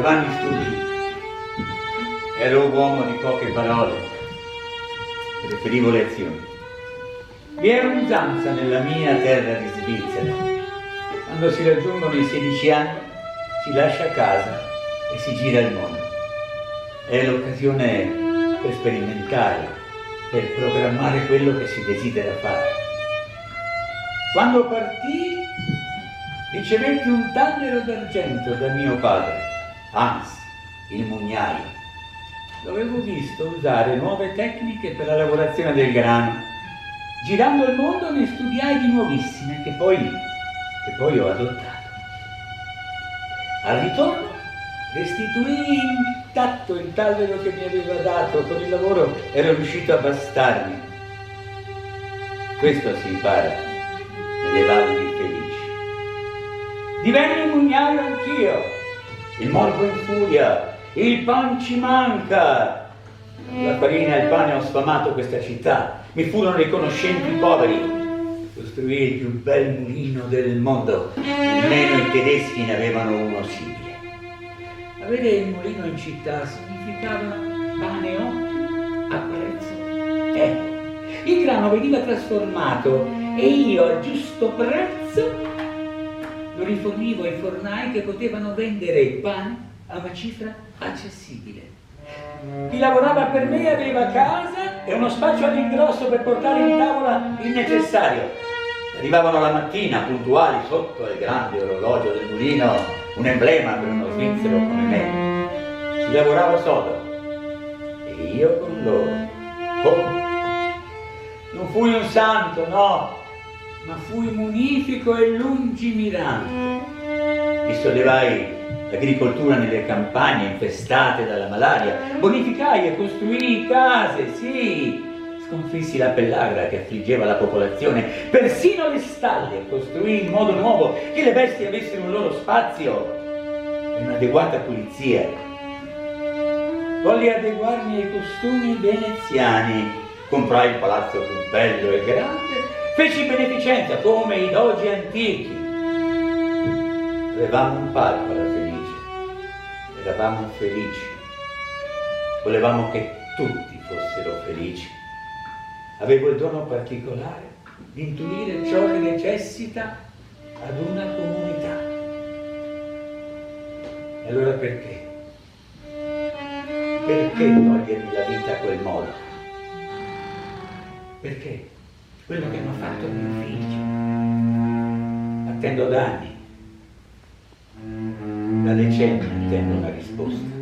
vani studi. Ero uomo di poche parole, preferivo le azioni. Vi è un'usanza nella mia terra di Svizzera. Quando si raggiungono i 16 anni, si lascia casa e si gira il mondo. È l'occasione per sperimentare, per programmare quello che si desidera fare. Quando partii, ricevetti un tallero d'argento da mio padre, Hans, il mugnaio. L'avevo visto usare nuove tecniche per la lavorazione del grano. Girando il mondo ne studiai di nuovissime che poi ho adottato. Al ritorno restituii intatto il tallero che mi aveva dato. Con il lavoro ero riuscito a bastarmi. Questo si impara nelle valli felici. Divenni mugnaio anch'io. Il morbo in furia. Il pan ci manca. La farina e il pane ho sfamato questa città. Mi furono riconoscenti i poveri. Costruì il più bel mulino del mondo. Nemmeno i tedeschi ne avevano uno simile. Avere il mulino in città significava pane ottimo a prezzo equo. Il grano veniva trasformato e io a giusto prezzo lo rifornivo ai fornai che potevano vendere il pane a una cifra accessibile. Chi lavorava per me aveva casa e uno spazio all'ingrosso per portare in tavola il necessario. Arrivavano la mattina puntuali sotto il grande orologio del mulino, un emblema per uno svizzero come me. Si lavorava sodo e io con loro. Oh. Non fui un santo, no, ma fui munifico e lungimirante. Mi sollevai l'agricoltura nelle campagne infestate dalla malaria, bonificai e costruii case, sì, sconfissi la pellagra che affliggeva la popolazione, persino le stalle costruii in modo nuovo, che le bestie avessero un loro spazio e un'adeguata pulizia. Volli adeguarmi ai costumi veneziani, comprai il palazzo più bello e grande, feci beneficenza come i dogi antichi. Avevamo un palco alla Fenice, eravamo felici, volevamo che tutti fossero felici. Avevo il dono particolare di intuire ciò che necessita ad una comunità. E allora perché? Perché togliermi la vita a quel modo? Perché? Quello che hanno fatto mio figlio. Attendo da anni. Da decenni attendo una risposta.